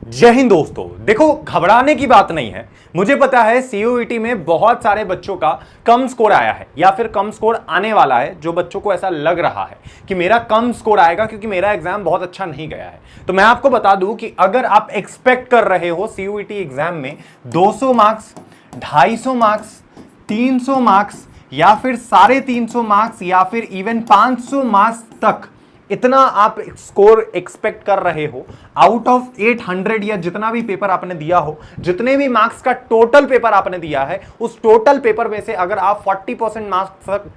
जय हिंद दोस्तों। देखो, घबराने की बात नहीं है। मुझे पता है सीयूईटी में बहुत सारे बच्चों का कम स्कोर आया है या फिर कम स्कोर आने वाला है। जो बच्चों को ऐसा लग रहा है कि मेरा कम स्कोर आएगा क्योंकि मेरा एग्जाम बहुत अच्छा नहीं गया है, तो मैं आपको बता दूं कि अगर आप एक्सपेक्ट कर रहे हो सीयूईटी एग्जाम में 200 मार्क्स, 250 मार्क्स, 300 मार्क्स या फिर 350 मार्क्स या फिर इवन 500 मार्क्स तक इतना आप स्कोर एक्सपेक्ट कर रहे हो आउट ऑफ 800 या जितना भी पेपर आपने दिया हो, जितने भी मार्क्स का टोटल पेपर आपने दिया है, उस टोटल पेपर में से अगर आप 40%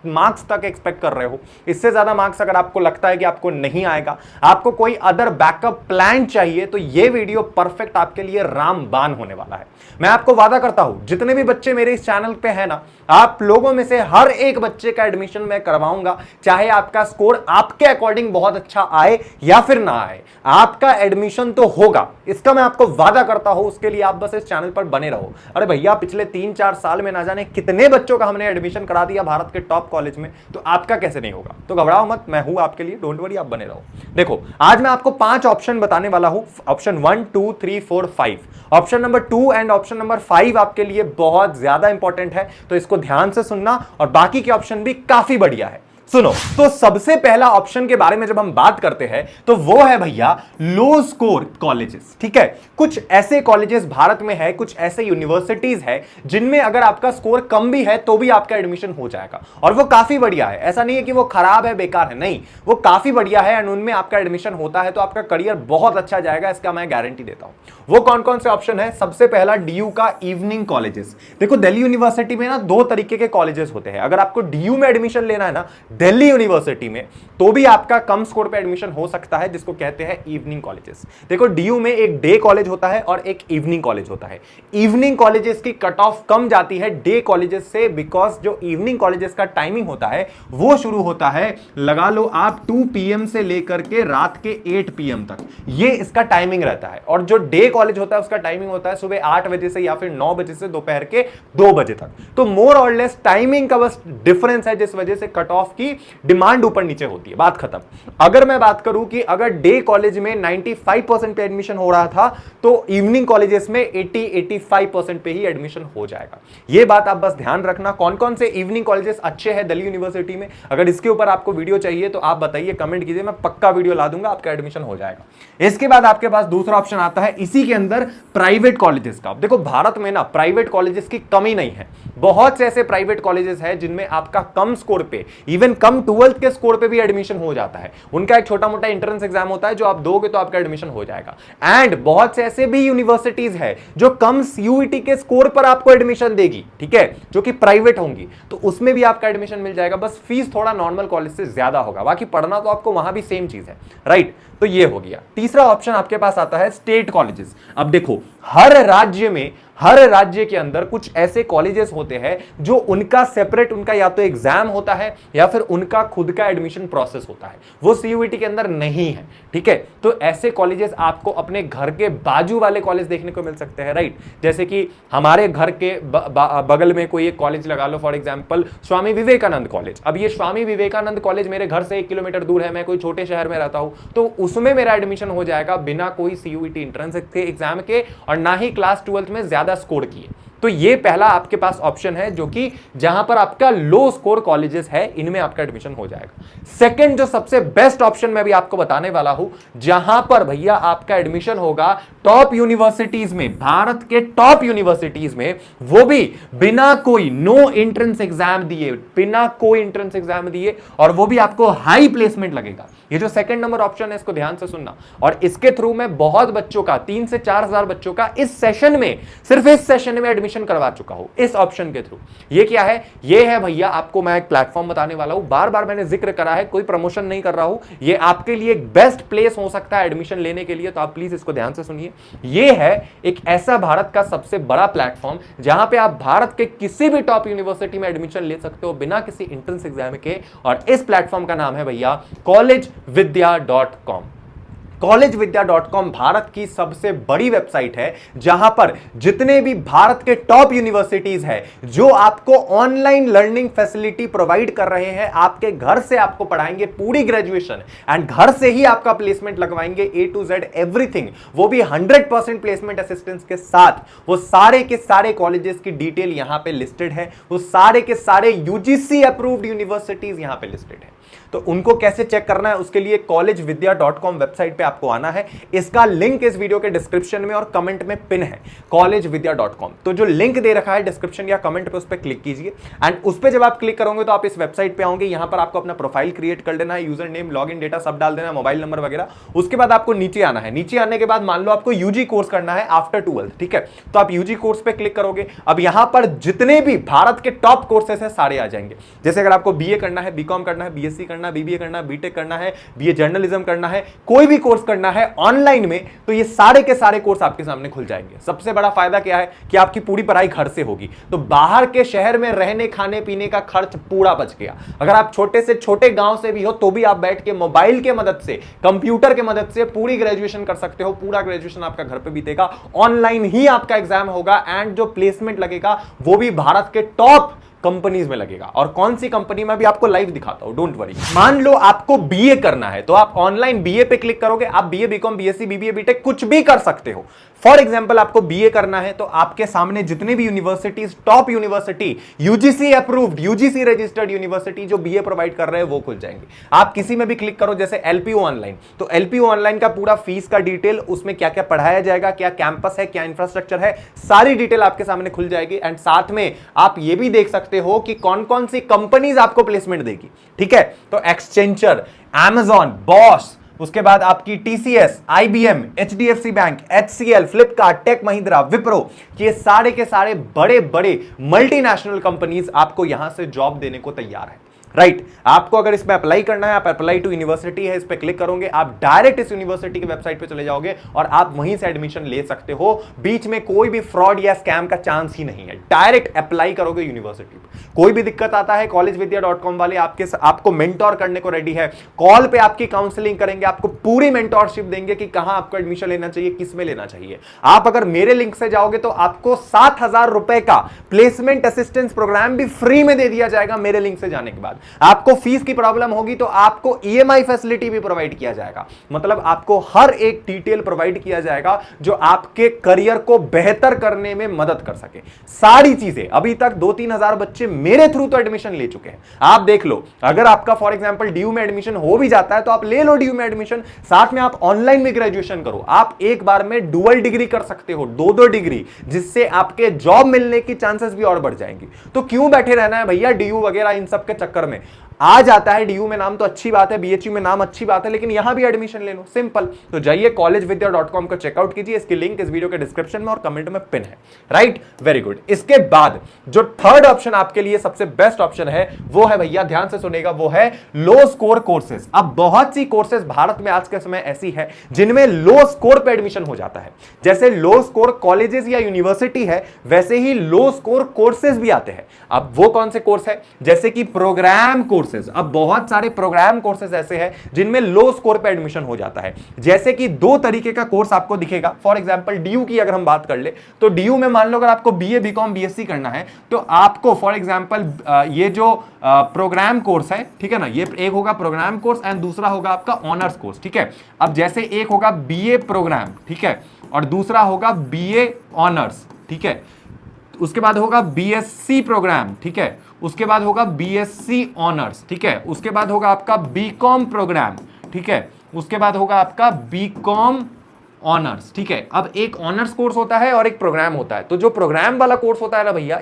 मार्क्स तक एक्सपेक्ट कर रहे हो, इससे ज्यादा मार्क्स अगर आपको लगता है कि आपको नहीं आएगा, आपको कोई अदर बैकअप प्लान चाहिए, तो यह वीडियो परफेक्ट आपके लिए रामबाण होने वाला है। मैं आपको वादा करता हूं, जितने भी बच्चे मेरे इस चैनल पे हैं ना, आप लोगों में से हर एक बच्चे का एडमिशन मैं करवाऊंगा, चाहे आपका स्कोर आपके अकॉर्डिंग बहुत अच्छा आए या फिर ना आए, आपका एडमिशन तो होगा, इसका मैं आपको वादा करता हूं। उसके लिए आप बस इस चैनल पर बने रहो। अरे भैया, पिछले 3-4 साल में ना जाने कितने बच्चों का हमने एडमिशन करा दिया भारत के टॉप कॉलेज में, तो आपका कैसे नहीं होगा? तो घबराओ मत, मैं हूं आपके लिए, डोंट वरी, आप बने रहो। देखो, आज मैं आपको 5 ऑप्शन बताने वाला हूं। Option 1, 2, 3, 4, 5। Option number 2 and option number 5 आपके लिए बहुत ज्यादा इंपॉर्टेंट है, तो इसको ध्यान से सुनना, और बाकी के ऑप्शन भी काफी बढ़िया है। सुनो, तो सबसे पहला ऑप्शन के बारे में जब हम बात करते हैं तो वो है भैया लो स्कोर कॉलेजेस। ठीक है, कुछ ऐसे कॉलेजेस भारत में है, कुछ ऐसे यूनिवर्सिटीज है जिनमें अगर आपका स्कोर कम भी है तो भी आपका एडमिशन हो जाएगा, और वो काफी बढ़िया है। ऐसा नहीं है कि वो खराब है, बेकार है, नहीं, वो काफी बढ़िया है एंड उनमें आपका एडमिशन होता है तो आपका करियर बहुत अच्छा जाएगा, इसका मैं गारंटी देता हूं। वो कौन कौन से ऑप्शन है? सबसे पहला डीयू का इवनिंग कॉलेजेस। देखो, दिल्ली यूनिवर्सिटी में ना 2 तरीके के कॉलेजेस होते हैं। अगर आपको डीयू में एडमिशन लेना है ना दिल्ली यूनिवर्सिटी में, तो भी आपका कम स्कोर पे एडमिशन हो सकता है, जिसको कहते हैं इवनिंग कॉलेजेस। देखो, डीयू में एक डे कॉलेज होता है और एक इवनिंग कॉलेज होता है। इवनिंग कॉलेजेस की कट ऑफ कम जाती है डे कॉलेजेस से, बिकॉज जो इवनिंग कॉलेजेस का टाइमिंग होता है वो शुरू होता है, लगा लो आप 2 PM से लेकर के रात के 8 PM तक, ये इसका टाइमिंग रहता है। और जो डे कॉलेज होता है उसका टाइमिंग होता है सुबह 8 बजे से या फिर 9 बजे से दोपहर के 2 बजे तक। तो मोर और लेस टाइमिंग का बस डिफरेंस है, जिस वजह से कट ऑफ की डिमांड ऊपर नीचे होती है, बात खत्म। अगर मैं बात करूं कि अगर डे कॉलेज में 95% पे एडमिशन हो रहा था, तो इवनिंग कॉलेजेस में 80-85% पे ही एडमिशन हो जाएगा। ये बात आप बस ध्यान रखना। कौन कौन से इवनिंग कॉलेजेस अच्छे हैं दिल्ली यूनिवर्सिटी में, अगर इसके ऊपर आपको वीडियो चाहिए तो आप बताइए, कमेंट कीजिए, मैं पक्का वीडियो ला दूंगा, आपका एडमिशन हो जाएगा। इसके बाद आपके पास दूसरा ऑप्शन आता है इसी के अंदर प्राइवेट कॉलेजेस का। देखो, भारत में ना प्राइवेट कॉलेजेस की कमी नहीं है, बहुत से ऐसे प्राइवेट कॉलेजेस हैं जिनमें आपका कम स्कोर पे, इवन कम 12th के स्कोर पे भी एडमिशन हो जाता है। उनका एक छोटा मोटा एंट्रेंस एग्जाम होता है, जो आप दोगे तो आपका एडमिशन हो जाएगा। एंड बहुत से ऐसे भी यूनिवर्सिटीज है जो कम सीयूईटी के स्कोर पर आपको एडमिशन देगी, ठीक है, जो कि प्राइवेट होंगी, तो उसमें भी आपका एडमिशन मिल जाएगा। बस फीस थोड़ा नॉर्मल कॉलेज से ज्यादा होगा, बाकी पढ़ना तो आपको वहां भी सेम चीज है, राइट। तो ये हो गया। तीसरा ऑप्शन आपके पास आता है स्टेट कॉलेजेस। अब देखो, हर राज्य के अंदर कुछ ऐसे कॉलेजेस होते हैं जो उनका सेपरेट, उनका या तो एग्जाम होता है या फिर उनका खुद का एडमिशन प्रोसेस होता है, वो सीयूईटी के अंदर नहीं है, ठीक है। तो ऐसे कॉलेजेस आपको अपने घर के बाजू वाले कॉलेज देखने को मिल सकते हैं, राइट। जैसे कि हमारे घर के बगल में कोई एक कॉलेज लगा लो, for example Swami Vivekananda college. अब ये स्वामी विवेकानंद कॉलेज मेरे घर से 1 किलोमीटर दूर है, मैं कोई छोटे शहर में रहता हूं, तो उसमें मेरा एडमिशन हो जाएगा बिना कोई सीयूईटी एंट्रेंस के एग्जाम के, और ना ही क्लास 12th में ज्यादा स्कोर किए। तो ये पहला आपके पास ऑप्शन है, जो कि जहां पर आपका लो स्कोर कॉलेजेस है, इनमें आपका एडमिशन हो जाएगा। सेकंड, जो सबसे बेस्ट ऑप्शन मैं भी आपको बताने वाला हूं, जहां पर भैया आपका एडमिशन होगा टॉप यूनिवर्सिटीज में, भारत के टॉप यूनिवर्सिटीज में, वो भी बिना कोई नो एंट्रेंस एग्जाम दिए, बिना कोई एंट्रेंस एग्जाम दिए, और वो भी आपको हाई प्लेसमेंट लगेगा। ये जो सेकंड नंबर ऑप्शन है, इसको ध्यान से सुनना। और इसके थ्रू मैं बहुत बच्चों का, 3 से 4 हजार बच्चों का इस सेशन में, सिर्फ इस सेशन में एडमिशन करवा चुका हूं, इस ऑप्शन के थ्रू। ये क्या है? ये है भैया, आपको मैं एक प्लेटफॉर्म बताने वाला हूं, बार बार मैंने जिक्र करा है, कोई प्रमोशन नहीं कर रहा हूं, ये आपके लिए एक बेस्ट प्लेस हो सकता है एडमिशन लेने के लिए, तो आप प्लीज इसको ध्यान से सुनिए। ये है एक ऐसा भारत का सबसे बड़ा प्लेटफॉर्म जहां पे आप भारत के किसी भी टॉप यूनिवर्सिटी में एडमिशन ले सकते हो बिना किसी एंट्रेंस एग्जाम के, और इस प्लेटफॉर्म का नाम है भैया collegevidya.com। collegevidya.com भारत की सबसे बड़ी वेबसाइट है जहां पर जितने भी भारत के टॉप यूनिवर्सिटीज है जो आपको ऑनलाइन लर्निंग फैसिलिटी प्रोवाइड कर रहे हैं, आपके घर से आपको पढ़ाएंगे पूरी ग्रेजुएशन एंड घर से ही आपका प्लेसमेंट लगवाएंगे A to Z एवरीथिंग, वो भी 100% प्लेसमेंट असिस्टेंस के साथ। वो सारे के सारे कॉलेजेस की डिटेल यहां पे लिस्टेड है, वो सारे के सारे यूजीसी अप्रूव्ड यूनिवर्सिटीज यहां पे लिस्टेड है। तो उनको कैसे चेक करना है उसके लिए collegevidya.com वेबसाइट पे आपको आना है। इसका लिंक इस वीडियो के डिस्क्रिप्शन में और कमेंट में पिन है, collegevidya.com। तो जो लिंक दे रखा है डिस्क्रिप्शन या कमेंट पे उस पर क्लिक कीजिए एंड उस पर जब आप क्लिक करोगे तो आप इस वेबसाइट पे आओगे। यहां पर आपको अपना प्रोफाइल क्रिएट कर लेना है, यूजर नेम, लॉगिन डेटा सब डाल देना है, मोबाइल नंबर वगैरह। उसके बाद आपको नीचे आना है। नीचे आने के बाद मान लो आपको यूजी कोर्स करना है आफ्टर 12th, ठीक है, तो आप यूजी कोर्स पे क्लिक करोगे। अब यहां पर जितने भी भारत के टॉप कोर्सेस है सारे आ जाएंगे। जैसे अगर आपको बीए करना है, बीकॉम करना है, बीएससी करना है, बीबीए करना है, बीटेक करना है, बीए जर्नलिज्म करना है, कोई भी कोर्स करना है ऑनलाइन में, तो ये सारे के सारे कोर्स आपके सामने खुल जाएंगे। सबसे बड़ा फायदा क्या है कि आपकी पूरी पढ़ाई घर से होगी, तो बाहर के शहर में रहने खाने पीने का खर्च पूरा बच गया। अगर आप छोटे से छोटे गांव से भी हो तो भी आप बैठ के मोबाइल के मदद से, कंप्यूटर के मदद से पूरी ग्रेजुएशन कर सकते हो। पूरा ग्रेजुएशन आपका घर पे बीतेगा, ऑनलाइन ही आपका एग्जाम होगा एंड जो प्लेसमेंट लगेगा वो भी भारत के टॉप कंपनीज में लगेगा। और कौन सी कंपनी में भी आपको लाइव दिखाता हूं, डोंट वरी। मान लो आपको बीए करना है तो आप ऑनलाइन बीए पे क्लिक करोगे, आप BA, BCom, BSc, BBA, BTech कुछ भी कर सकते हो। फॉर एग्जांपल आपको बीए करना है तो आपके सामने जितने भी universities, top university, UGC approved, UGC registered university जो बीए प्रोवाइड कर रहे हैं वो खुल जाएंगे। आप किसी में भी क्लिक करो, जैसे एलपीयू ऑनलाइन, तो एलपीयू ऑनलाइन का पूरा फीस का डिटेल, उसमें क्या क्या पढ़ाया जाएगा, क्या कैंपस है, क्या इंफ्रास्ट्रक्चर है, सारी डिटेल आपके सामने खुल जाएगी। एंड साथ में आप ये भी देख सकते हो कि कौन कौन सी कंपनीज आपको प्लेसमेंट देगी, ठीक है। तो एक्सचेंजर, अमेजॉन, बॉस, उसके बाद आपकी TCS, IBM, HDFC bank, HCL, Flipkart, Tech Mahindra, Wipro, ये सारे के सारे बड़े बड़े मल्टीनेशनल कंपनीज आपको यहां से जॉब देने को तैयार है, राइट। आपको अगर इसमें अप्लाई करना है, आप अप्लाई टू यूनिवर्सिटी है, इस पे क्लिक करोगे, आप डायरेक्ट इस यूनिवर्सिटी की वेबसाइट पे चले जाओगे और आप वहीं से एडमिशन ले सकते हो। बीच में कोई भी फ्रॉड या स्कैम का चांस ही नहीं है, डायरेक्ट अप्लाई करोगे यूनिवर्सिटी पे। कोई भी दिक्कत आता है collegevidya.com वाले आपको मेंटोर करने को रेडी है। कॉल पे आपकी काउंसलिंग करेंगे, आपको पूरी मेंटोरशिप देंगे कि कहां आपको एडमिशन लेना चाहिए, किस में लेना चाहिए। आप अगर मेरे लिंक से जाओगे तो आपको 7,000 रुपए का प्लेसमेंट असिस्टेंस प्रोग्राम भी फ्री में दे दिया जाएगा मेरे लिंक से जाने के बाद। आपको फीस की प्रॉब्लम होगी तो आपको ईएमआई फैसिलिटी भी प्रोवाइड किया जाएगा। मतलब आपको हर एक डिटेल प्रोवाइड किया जाएगा जो आपके करियर को बेहतर करने में मदद कर सके। सारी चीजें, अभी तक 2-3 हजार बच्चे मेरे थ्रू तो एडमिशन ले चुके हैं। आप देख लो, अगर आपका फॉर एग्जांपल डीयू में एडमिशन हो भी जाता है तो आप ले लो डीयू में एडमिशन, साथ में आप ऑनलाइन में ग्रेजुएशन करो। आप एक बार में डुअल डिग्री कर सकते हो, 2-2 डिग्री, जिससे आपके जॉब मिलने की चांसेस भी और बढ़ जाएंगी। तो क्यों बैठे रहना है भैया डीयू वगैरह इन सब के चक्कर में। आ जाता है डीयू में नाम तो अच्छी बात है, बीएचयू में नाम अच्छी बात है, लेकिन यहां भी एडमिशन ले लो, सिंपल। तो जाइए collegevidya.com को चेकआउट कीजिए, इसकी लिंक इस वीडियो के डिस्क्रिप्शन में और कमेंट में पिन है, राइट। Very good. इसके बाद जो थर्ड ऑप्शन आपके लिए सबसे बेस्ट ऑप्शन है वो है, भैया ध्यान से सुनेगा, वो है लो स्कोर कोर्सेज। अब बहुत सी कोर्सेज भारत में आज के समय ऐसी है जिनमें लो स्कोर पे एडमिशन हो जाता है। जैसे लो स्कोर कॉलेजेस या यूनिवर्सिटी है, वैसे ही लो स्कोर कोर्सेज भी आते हैं। अब वो कौन से कोर्स है, जैसे कि प्रोग्राम कोर्सेज। अब बहुत सारे प्रोग्राम कोर्सेज ऐसे हैं जिनमें लो स्कोर पे एडमिशन हो जाता है। जैसे कि 2 तरीके का कोर्स आपको दिखेगा। फॉर एग्जांपल डीयू की अगर हम बात कर ले तो डीयू में मान लो अगर आपको बीए, बीकॉम, बीएससी करना है तो आपको फॉर एग्जांपल ये जो प्रोग्राम कोर्स है, ठीक है ना, ये एक होगा प्रोग्राम कोर्स एंड दूसरा होगा आपका ऑनर्स कोर्स, ठीक है। अब जैसे एक होगा बीए प्रोग्राम, ठीक है, और दूसरा होगा बीए ऑनर्स, ठीक है। उसके बाद होगा बीएससी प्रोग्राम, ठीक है, उसके बाद होगा बीएससी ऑनर्स, ठीक है, उसके बाद होगा आपका बीकॉम प्रोग्राम, ठीक है, उसके बाद होगा आपका बीकॉम ऑनर्स, ठीक है। अब एक ऑनर्स कोर्स होता है और एक प्रोग्राम होता है। तो जो प्रोग्राम वाला कोर्स होता है ना भैया,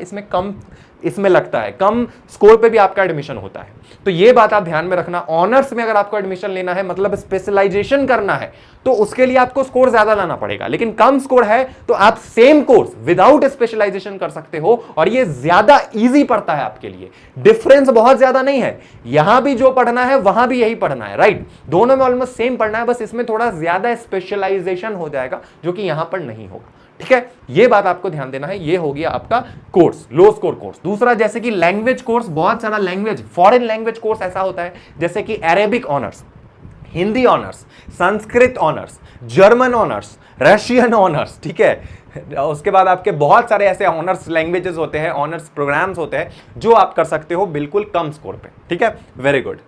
इसमें लगता है कम स्कोर पे भी आपका एडमिशन होता है। तो ये बात आप ध्यान में रखना। ऑनर्स में अगर आपको एडमिशन लेना है, मतलब स्पेशलाइजेशन करना है, तो उसके लिए आपको स्कोर ज्यादा लाना पड़ेगा। लेकिन कम स्कोर है तो आप सेम कोर्स विदाउट स्पेशलाइजेशन कर सकते हो और ये ज्यादा इजी पड़ता है आपके लिए। डिफरेंस बहुत ज्यादा नहीं है, यहां भी जो पढ़ना है वहां भी यही पढ़ना है, राइट। दोनों में ऑलमोस्ट सेम पढ़ना है, बस इसमें थोड़ा ज्यादा स्पेशलाइजेशन हो जाएगा जो कि यहां पर नहीं होगा, ठीक है। ये बात आपको ध्यान देना है। ये हो गया आपका कोर्स, लो स्कोर कोर्स। दूसरा जैसे कि लैंग्वेज कोर्स, बहुत सारा लैंग्वेज, फॉरेन लैंग्वेज कोर्स ऐसा होता है, जैसे कि Arabic honours, Hindi honours, Sanskrit honours, German honours, Russian honours, ठीक है। उसके बाद आपके बहुत सारे ऐसे ऑनर्स लैंग्वेजेस होते हैं, ऑनर्स प्रोग्राम्स होते हैं जो आप कर सकते हो बिल्कुल कम स्कोर पे, ठीक है। वेरी गुड,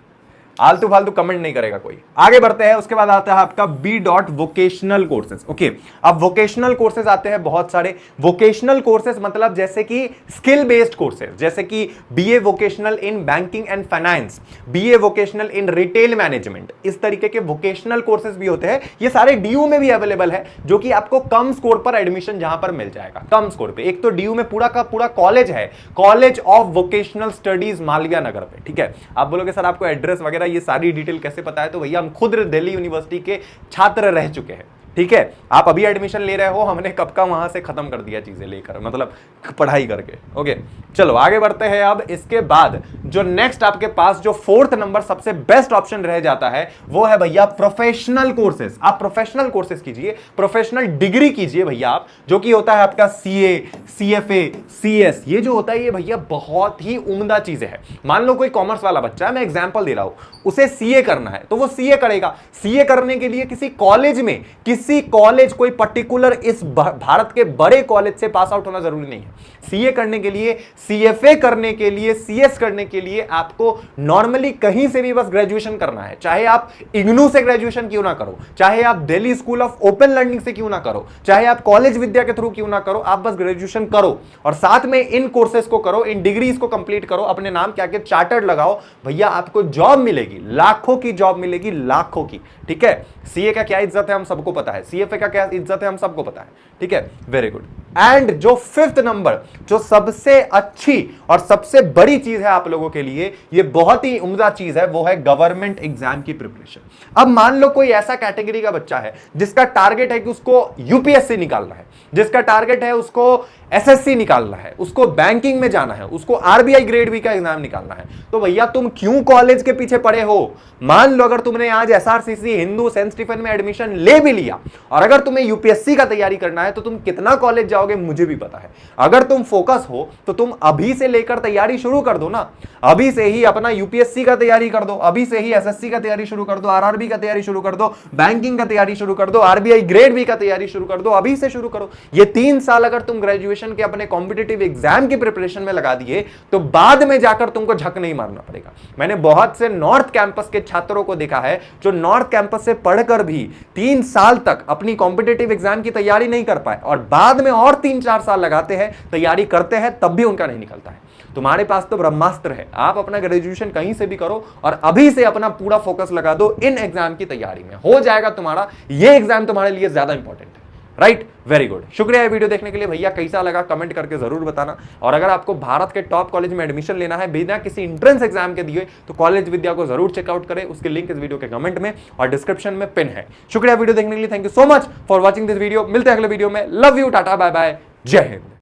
आलतू फालतू कमेंट नहीं करेगा कोई। आगे बढ़ते हैं, उसके बाद आता है आपका B dot vocational courses. Okay, अब वोकेशनल कोर्सेज आते हैं बहुत सारे। वोकेशनल कोर्सेज मतलब जैसे कि स्किल बेस्ड कोर्सेज, जैसे कि BA vocational in banking and finance, BA vocational in retail management, इस तरीके के वोकेशनल कोर्सेज भी होते हैं। ये सारे डीयू में भी अवेलेबल है, जो कि आपको कम स्कोर पर एडमिशन जहां पर मिल जाएगा, कम स्कोर पे। एक तो डीयू में पूरा का पूरा कॉलेज है, college of vocational studies Malviya Nagar पे, ठीक है। आप बोलोगे सर आपको एड्रेस वगैरह ये सारी डिटेल कैसे पता है? तो भैया हम खुद दिल्ली यूनिवर्सिटी के छात्र रह चुके हैं, ठीक है। आप अभी एडमिशन ले रहे हो, हमने कब का वहां से खत्म कर दिया चीजें लेकर, मतलब पढ़ाई करके। ओके, चलो आगे बढ़ते हैं। अब इसके बाद जो नेक्स्ट आपके पास जो फोर्थ नंबर सबसे बेस्ट ऑप्शन रह जाता है वो है भैया प्रोफेशनल कोर्सेज। आप प्रोफेशनल कोर्सेज कीजिए, प्रोफेशनल डिग्री कीजिए भैया आप, जो कि होता है आपका सीए, सीएफए, सीएस। ये जो होता है ये भैया बहुत ही उम्दा चीजें है। मान लो कोई कॉमर्स वाला बच्चा है, मैं एग्जांपल दे रहा हूं, उसे सीए करना है तो वो सीए करेगा। सीए करने के लिए किसी कॉलेज में, किसी कॉलेज कोई पर्टिकुलर इस भारत के बड़े कॉलेज से पास आउट होना जरूरी नहीं है। सीए करने के लिए, सीएफए करने के लिए, सीएस करने के लिए आपको नॉर्मली कहीं से भी बस ग्रेजुएशन करना है। चाहे आप इग्नू से ग्रेजुएशन क्यों ना करो, चाहे आप Delhi school of open learning से क्यों ना करो, चाहे आप कॉलेज विद्या के थ्रू क्यों ना करो, आप बस ग्रेजुएशन करो और साथ में इन कोर्सेज को करो, इन डिग्रीज को कंप्लीट करो, अपने नाम क्या के चार्टर्ड लगाओ, भैया आपको जॉब मिलेगी, लाखों की जॉब मिलेगी, लाखों की, ठीक है। सीए का क्या इज्जत है हम सबको पता है, सीएफए का क्या इज्जत है हम सबको पता है, ठीक है। Very good. एंड जो फिफ्थ नंबर, जो सबसे अच्छी और सबसे बड़ी चीज है आप लोगों के लिए, ये बहुत ही उम्दा चीज है, वो है गवर्नमेंट एग्जाम की प्रिपरेशन। अब मान लो कोई ऐसा कैटेगरी का बच्चा है जिसका टारगेट है कि उसको यूपीएससी निकालना है, जिसका टारगेट है उसको एसएससी निकालना है, उसको बैंकिंग में जाना है, उसको आरबीआई ग्रेड बी का एग्जाम निकालना है, तो भैया तुम क्यों कॉलेज के पीछे पड़े हो? मान लो अगर तुमने आज एसआरसीसी, हिंदू, सेंट स्टीफन में एडमिशन ले भी लिया और अगर तुम्हें यूपीएससी का तैयारी करना है तो तुम कितना कॉलेज जाओगे मुझे भी पता है। अगर तुम फोकस हो तो तुम अभी से लेकर तैयारी शुरू कर दो ना, अभी से ही अपना यूपीएससी का तैयारी कर दो, अभी से ही एसएससी का तैयारी शुरू कर दो, आरआरबी का तैयारी शुरू कर दो, बैंकिंग का तैयारी शुरू कर दो, आरबीआई ग्रेड बी का तैयारी शुरू कर दो, अभी से शुरू करो। ये 3 साल अगर तुम ग्रेजुएशन के अपने कॉम्पिटिटिव एग्जाम की प्रिपरेशन में लगा दिए तो बाद में जाकर तुमको झक नहीं मारना पड़ेगा। मैंने बहुत से नॉर्थ कैंपस के छात्रों को देखा है जो नॉर्थ कैंपस से पढ़कर भी 3 साल तक अपनी कॉम्पिटिटिव एग्जाम की तैयारी नहीं कर पाए और बाद में और 3-4 साल लगाते हैं, तैयारी करते हैं, तब भी उनका नहीं निकलता है। तुम्हारे पास तो ब्रह्मास्त्र है, आप अपना ग्रेजुएशन कहीं से भी करो और अभी से अपना पूरा फोकस लगा दो इन एग्जाम की तैयारी में, हो जाएगा तुम्हारा ये एग्जाम तुम्हारे लिए ज्यादा इंपॉर्टेंट है। Right, very good. शुक्रिया ये वीडियो देखने के लिए। भैया कैसा लगा कमेंट करके जरूर बताना। और अगर आपको भारत के टॉप कॉलेज में एडमिशन लेना है बिना किसी एंट्रेंस एग्जाम के दिए तो कॉलेज विद्या को जरूर चेकआउट करें, उसकी लिंक इस वीडियो के कमेंट में और डिस्क्रिप्शन में पिन है। शुक्रिया वीडियो देखने के लिए, thank you so much for watching this video. मिलते हैं अगले वीडियो में। Love you, tata, bye bye, जय हिंद।